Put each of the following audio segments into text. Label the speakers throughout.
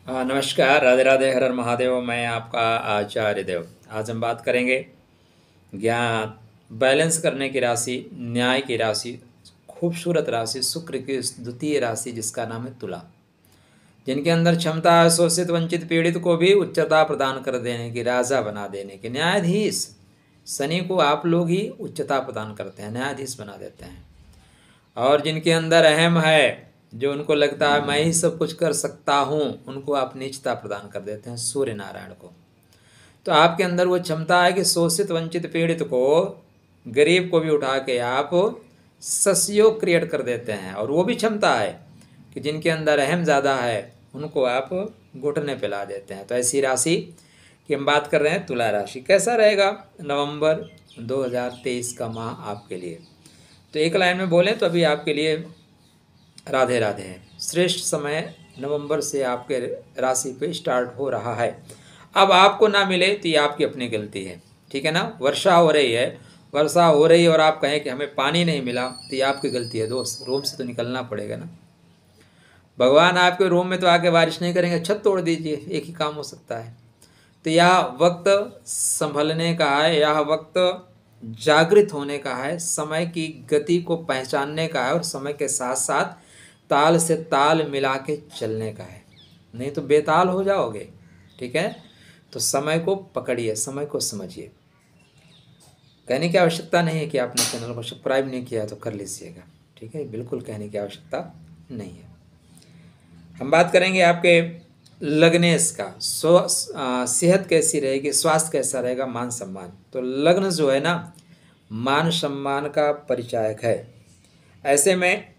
Speaker 1: नमस्कार, राधे राधे, हर हर महादेव। मैं आपका आचार्य देव। आज हम बात करेंगे ज्ञान, बैलेंस करने की राशि, न्याय की राशि, खूबसूरत राशि, शुक्र की द्वितीय राशि जिसका नाम है तुला। जिनके अंदर क्षमता है शोषित, वंचित, पीड़ित को भी उच्चता प्रदान कर देने की, राजा बना देने की। न्यायाधीश शनि को आप लोग ही उच्चता प्रदान करते हैं, न्यायाधीश बना देते हैं। और जिनके अंदर अहम है, जो उनको लगता है मैं ही सब कुछ कर सकता हूँ, उनको आप नीचता प्रदान कर देते हैं, सूर्य नारायण को। तो आपके अंदर वो क्षमता है कि शोषित, वंचित, पीड़ित को, गरीब को भी उठा के आप ससयोग क्रिएट कर देते हैं। और वो भी क्षमता है कि जिनके अंदर अहम ज़्यादा है उनको आप घुटने पे ला देते हैं। तो ऐसी राशि की हम बात कर रहे हैं, तुला राशि। कैसा रहेगा नवंबर 2023 का माह आपके लिए? तो एक लाइन में बोलें तो अभी आपके लिए राधे राधे है। श्रेष्ठ समय नवंबर से आपके राशि पे स्टार्ट हो रहा है। अब आपको ना मिले तो ये आपकी अपनी गलती है, ठीक है ना। वर्षा हो रही है, वर्षा हो रही है और आप कहें कि हमें पानी नहीं मिला, तो ये आपकी गलती है दोस्त। रूम से तो निकलना पड़ेगा ना। भगवान आपके रूम में तो आके बारिश नहीं करेंगे, छत तोड़ दीजिए, एक ही काम हो सकता है। तो यह वक्त संभलने का है, यह वक्त जागृत होने का है, समय की गति को पहचानने का है और समय के साथ साथ ताल से ताल मिला के चलने का है, नहीं तो बेताल हो जाओगे, ठीक है। तो समय को पकड़िए, समय को समझिए। कहने की आवश्यकता नहीं है कि आपने चैनल को सब्सक्राइब नहीं किया तो कर लीजिएगा, ठीक है, बिल्कुल कहने की आवश्यकता नहीं है। हम बात करेंगे आपके लग्नेश का। सेहत कैसी रहेगी, स्वास्थ्य कैसा रहेगा, मान सम्मान। तो लग्न जो है ना, मान सम्मान का परिचायक है। ऐसे में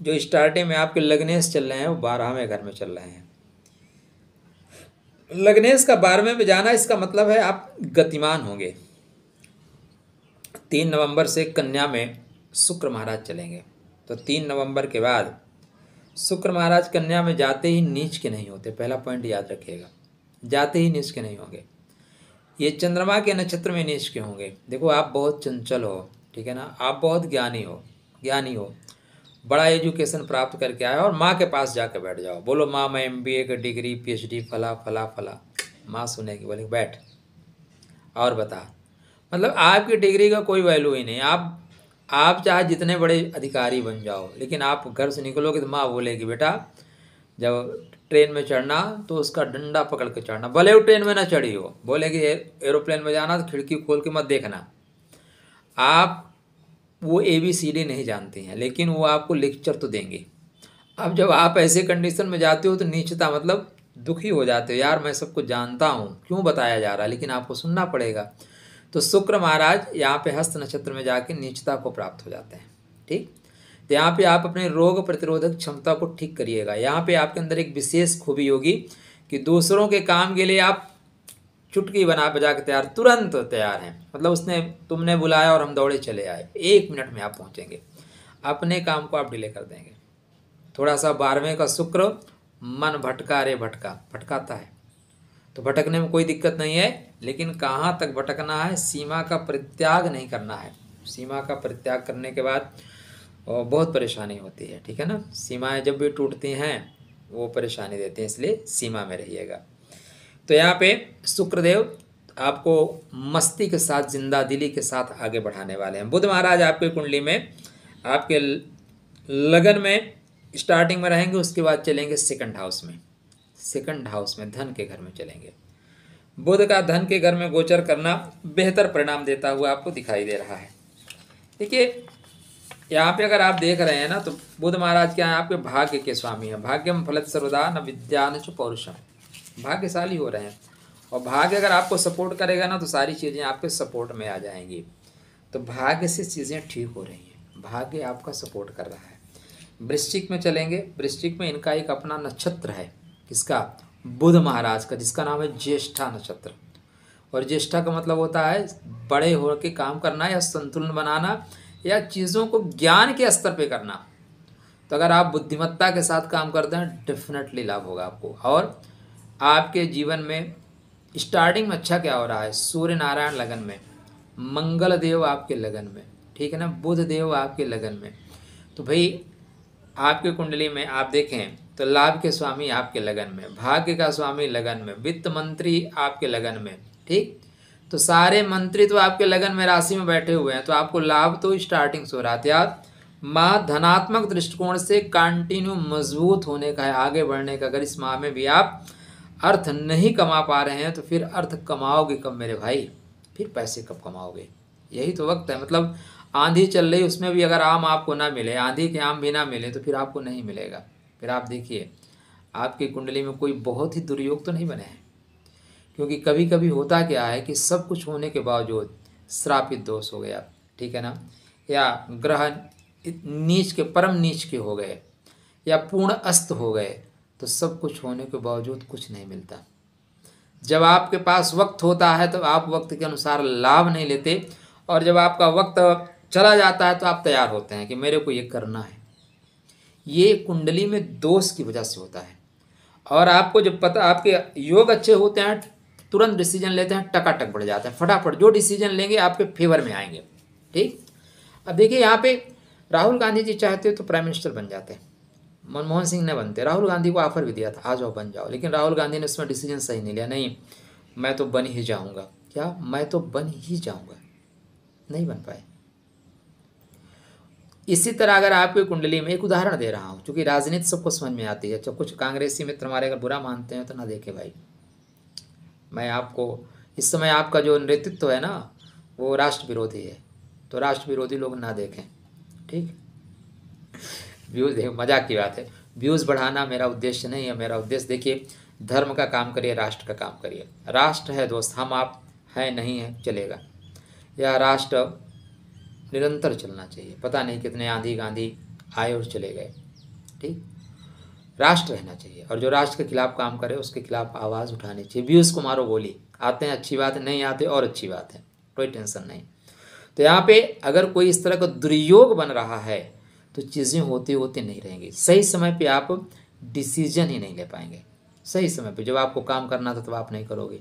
Speaker 1: जो स्टार्टिंग में आपके लग्नेश चल रहे हैं वो 12वें घर में चल रहे हैं। लग्नेश का 12वें में जाना, इसका मतलब है आप गतिमान होंगे। 3 नवंबर से कन्या में शुक्र महाराज चलेंगे। तो 3 नवंबर के बाद शुक्र महाराज कन्या में जाते ही नीच के नहीं होते, पहला पॉइंट याद रखिएगा। जाते ही नीच के नहीं होंगे, ये चंद्रमा के नक्षत्र में नीच के होंगे। देखो आप बहुत चंचल हो, ठीक है ना, आप बहुत ज्ञानी हो, बड़ा एजुकेशन प्राप्त करके आए और माँ के पास जाकर बैठ जाओ, बोलो माँ मैं MBA का डिग्री, PhD, फला फला फला। माँ सुनेगी, बोले बैठ और बता। मतलब आपकी डिग्री का कोई वैल्यू ही नहीं। आप चाहे जितने बड़े अधिकारी बन जाओ, लेकिन आप घर से निकलोगे तो माँ बोलेगी बेटा जब ट्रेन में चढ़ना तो उसका डंडा पकड़ के चढ़ना, भले वो ट्रेन में ना चढ़ी हो। बोलेगी एरोप्लेन में जाना तो खिड़की खोल के मत देखना। आप वो ABCD नहीं जानती हैं, लेकिन वो आपको लेक्चर तो देंगे। अब जब आप ऐसे कंडीशन में जाते हो तो नीचता मतलब दुखी हो जाते हो, यार मैं सब कुछ जानता हूँ, क्यों बताया जा रहा है, लेकिन आपको सुनना पड़ेगा। तो शुक्र महाराज यहाँ पे हस्त नक्षत्र में जाके नीचता को प्राप्त हो जाते हैं, ठीक। तो यहाँ पे आप अपने रोग प्रतिरोधक क्षमता को ठीक करिएगा। यहाँ पे आपके अंदर एक विशेष खूबी होगी कि दूसरों के काम के लिए आप चुटकी बना बजा के तैयार, तुरंत तैयार हैं। मतलब तुमने बुलाया और हम दौड़े चले आए, 1 मिनट में आप पहुँचेंगे। अपने काम को आप डिले कर देंगे। थोड़ा सा 12वें का शुक्र, मन भटका रे भटकाता है, तो भटकने में कोई दिक्कत नहीं है, लेकिन कहाँ तक भटकना है, सीमा का परित्याग नहीं करना है। सीमा का परित्याग करने के बाद बहुत परेशानी होती है, ठीक है ना। सीमाएं जब भी टूटती हैं वो परेशानी देती हैं, इसलिए सीमा में रहिएगा। तो यहाँ पे शुक्रदेव आपको मस्ती के साथ, जिंदा दिली के साथ आगे बढ़ाने वाले हैं। बुध महाराज आपके कुंडली में आपके लगन में स्टार्टिंग में रहेंगे, उसके बाद चलेंगे सेकंड हाउस में धन के घर में चलेंगे। बुध का धन के घर में गोचर करना बेहतर परिणाम देता हुआ आपको दिखाई दे रहा है। देखिए यहाँ पे अगर आप देख रहे हैं ना, तो बुध महाराज क्या है, आपके भाग्य के स्वामी हैं। भाग्यम फलत सर्वदा न विद्या न च पौरुषम, भाग्यशाली हो रहे हैं। और भाग्य अगर आपको सपोर्ट करेगा ना तो सारी चीज़ें आपके सपोर्ट में आ जाएंगी। तो भाग्य से चीज़ें ठीक हो रही हैं, भाग्य आपका सपोर्ट कर रहा है। वृश्चिक में चलेंगे। वृश्चिक में इनका एक अपना नक्षत्र है, किसका, बुध महाराज का, जिसका नाम है ज्येष्ठा नक्षत्र। और ज्येष्ठा का मतलब होता है बड़े हो के काम करना या संतुलन बनाना या चीज़ों को ज्ञान के स्तर पे करना। तो अगर आप बुद्धिमत्ता के साथ काम करते हैं डेफिनेटली लाभ होगा आपको। और आपके जीवन में स्टार्टिंग में अच्छा क्या हो रहा है, सूर्य नारायण लगन में, मंगल देव आपके लगन में, ठीक है ना, बुध देव आपके लगन में। तो भाई आपके कुंडली में आप देखें तो लाभ के स्वामी आपके लगन में, भाग्य का स्वामी लगन में, वित्त मंत्री आपके लगन में, ठीक। तो सारे मंत्री तो आपके लगन में राशि में बैठे हुए हैं, तो आपको लाभ तो स्टार्टिंग से हो रहा था। माह धनात्मक दृष्टिकोण से कंटिन्यू मजबूत होने का है, आगे बढ़ने का। अगर इस माह में भी आप अर्थ नहीं कमा पा रहे हैं तो फिर अर्थ कमाओगे कब मेरे भाई, फिर पैसे कब कमाओगे? यही तो वक्त है। मतलब आंधी चल रही, उसमें भी अगर आम आपको ना मिले, आंधी के आम भी ना मिले, तो फिर आपको नहीं मिलेगा। फिर आप देखिए आपकी कुंडली में कोई बहुत ही दुर्योग तो नहीं बने हैं, क्योंकि कभी कभी होता क्या है कि सब कुछ होने के बावजूद श्रापित दोष हो गया, ठीक है ना, या ग्रह नीच के, परम नीच के हो गए, या पूर्ण अस्त हो गए, तो सब कुछ होने के बावजूद कुछ नहीं मिलता। जब आपके पास वक्त होता है तो आप वक्त के अनुसार लाभ नहीं लेते, और जब आपका वक्त चला जाता है तो आप तैयार होते हैं कि मेरे को ये करना है। ये कुंडली में दोष की वजह से होता है। और आपको जब पता, आपके योग अच्छे होते हैं, तुरंत डिसीजन लेते हैं, टकाटक बढ़ जाता है, फटाफट जो डिसीजन लेंगे आपके फेवर में आएंगे, ठीक। अब देखिए यहाँ पे राहुल गांधी जी चाहते तो प्राइम मिनिस्टर बन जाते, मनमोहन सिंह ने बनते, राहुल गांधी को ऑफर भी दिया था आ जाओ बन जाओ, लेकिन राहुल गांधी ने उसमें डिसीजन सही नहीं लिया, नहीं मैं तो बन ही जाऊंगा। क्या मैं तो बन ही जाऊंगा? नहीं बन पाए। इसी तरह अगर आपकी कुंडली में, एक उदाहरण दे रहा हूँ, क्योंकि राजनीति सबको समझ में आती है, तो कुछ कांग्रेसी मित्र हमारे अगर बुरा मानते हैं तो ना देखे भाई, मैं आपको इस समय आपका जो नेतृत्व है ना वो राष्ट्र विरोधी है, तो राष्ट्र विरोधी लोग ना देखें, ठीक। व्यूज़ देख, मजाक की बात है, व्यूज़ बढ़ाना मेरा उद्देश्य नहीं है। मेरा उद्देश्य देखिए, धर्म का काम करिए, राष्ट्र का काम करिए। राष्ट्र है दोस्त, हम आप हैं नहीं है चलेगा, या राष्ट्र निरंतर चलना चाहिए, पता नहीं कितने आंधी गांधी आए और चले गए, ठीक। राष्ट्र रहना चाहिए, और जो राष्ट्र के खिलाफ काम करे उसके खिलाफ आवाज़ उठानी चाहिए। व्यूज़ को मारो गोली, आते हैं अच्छी बात है, नहीं आते और अच्छी बात है, कोई टेंशन नहीं। तो यहाँ पे अगर कोई इस तरह का दुर्योग बन रहा है तो चीज़ें होती होती नहीं रहेंगी। सही समय पे आप डिसीजन ही नहीं ले पाएंगे। सही समय पे जब आपको काम करना था तब आप नहीं करोगे,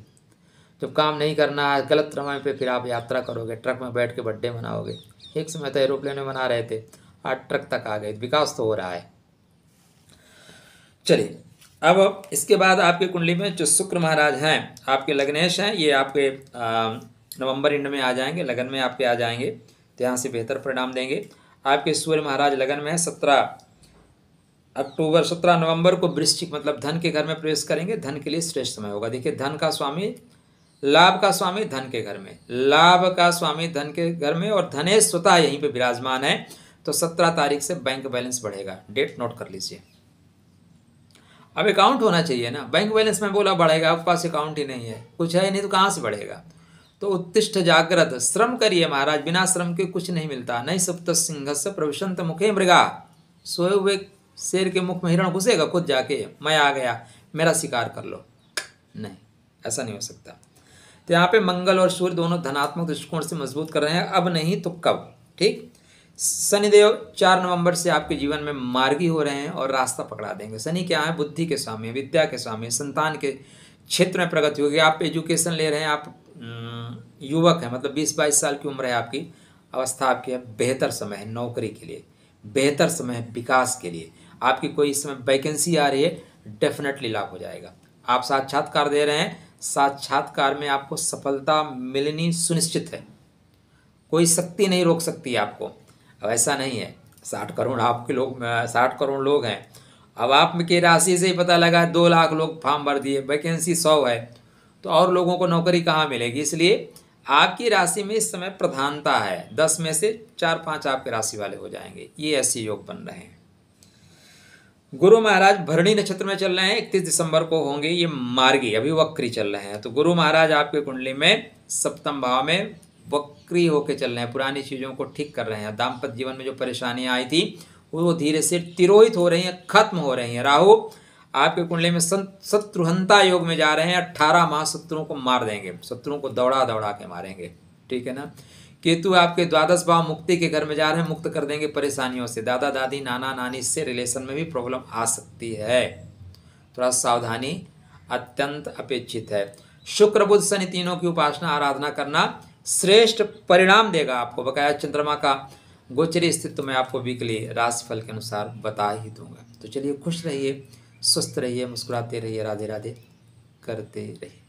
Speaker 1: जब काम नहीं करना है गलत समय पे फिर आप यात्रा करोगे, ट्रक में बैठ के बर्थडे मनाओगे। एक समय तो एरोप्लेन में बना रहे थे, आज ट्रक तक आ गए। विकास तो हो रहा है। चलिए अब इसके बाद आपकी कुंडली में जो शुक्र महाराज हैं आपके लग्नेश हैं, ये आपके नवंबर एंड में आ जाएंगे, लगन में आपके आ जाएंगे, तो यहाँ से बेहतर परिणाम देंगे। आपके सूर्य महाराज लगन में है, 17 नवंबर को वृश्चिक मतलब धन के घर में प्रवेश करेंगे। धन के लिए श्रेष्ठ समय होगा। देखिए धन का स्वामी, लाभ का स्वामी धन के घर में, लाभ का स्वामी धन के घर में, और धनेश स्वतः यहीं पे विराजमान है। तो 17 तारीख से बैंक बैलेंस बढ़ेगा, डेट नोट कर लीजिए। अब अकाउंट होना चाहिए ना, बैंक बैलेंस में बोला बढ़ेगा, आपके पास अकाउंट ही नहीं है, कुछ है नहीं तो कहाँ से बढ़ेगा। तो उत्तिष्ठ जागृत, श्रम करिए महाराज, बिना श्रम के कुछ नहीं मिलता। नहीं सप्त सिंहस्य प्रविशंत मुखे मृगा, सोए हुए शेर के मुख में हिरण घुसेगा खुद जाके, मैं आ गया मेरा शिकार कर लो, नहीं, ऐसा नहीं हो सकता। तो यहाँ पे मंगल और सूर्य दोनों धनात्मक दृष्टिकोण से मजबूत कर रहे हैं, अब नहीं तो कब, ठीक। शनिदेव 4 नवंबर से आपके जीवन में मार्गी हो रहे हैं और रास्ता पकड़ा देंगे। शनि क्या है? बुद्धि के स्वामी, विद्या के स्वामी, संतान के क्षेत्र में प्रगति होगी। आप एजुकेशन ले रहे हैं, आप युवक हैं, मतलब 20-22 साल की उम्र है आपकी, अवस्था आपकी है, बेहतर समय है नौकरी के लिए, बेहतर समय है विकास के लिए। आपकी कोई इस समय वैकेंसी आ रही है, डेफिनेटली लाभ हो जाएगा। आप साक्षात्कार दे रहे हैं, साक्षात्कार में आपको सफलता मिलनी सुनिश्चित है, कोई शक्ति नहीं रोक सकती आपको। अब ऐसा नहीं है 60 करोड़ आपके लोग, 60 करोड़ लोग हैं, अब आप की राशि से ही पता लगा 2 लाख लोग फॉर्म भर दिए, वैकेंसी 100 है, तो और लोगों को नौकरी कहाँ मिलेगी। इसलिए आपकी राशि में इस समय प्रधानता है, 10 में से 4-5 आपके राशि वाले हो जाएंगे, ये ऐसे योग बन रहे हैं। गुरु महाराज भरणी नक्षत्र में चल रहे हैं, 31 दिसंबर को होंगे ये मार्गी, अभी वक्री चल रहे हैं। तो गुरु महाराज आपके कुंडली में सप्तम भाव में वक्री होके चल रहे हैं, पुरानी चीज़ों को ठीक कर रहे हैं। दाम्पत्य जीवन में जो परेशानियां आई थी वो धीरे से तिरोहित हो रही हैं, खत्म हो रही हैं। राहु आपके कुंडली में शत्रुहंता योग में जा रहे हैं, 18 माह शत्रुओं को मार देंगे, शत्रुओं को दौड़ा दौड़ा के मारेंगे, ठीक है ना। केतु आपके 12 भाव मुक्ति के घर में जा रहे हैं, मुक्त कर देंगे परेशानियों से। दादा दादी नाना नानी से रिलेशन में भी प्रॉब्लम आ सकती है, थोड़ा सावधानी अत्यंत अपेक्षित है। शुक्र बुध शनि तीनों की उपासना आराधना करना श्रेष्ठ परिणाम देगा आपको। बकाया चंद्रमा का गोचरी स्थिति मैं आपको वीकली राशिफल के अनुसार बता ही दूंगा। तो चलिए खुश रहिए, स्वस्थ रहिए, मुस्कुराते रहिए, राधे राधे करते रहिए।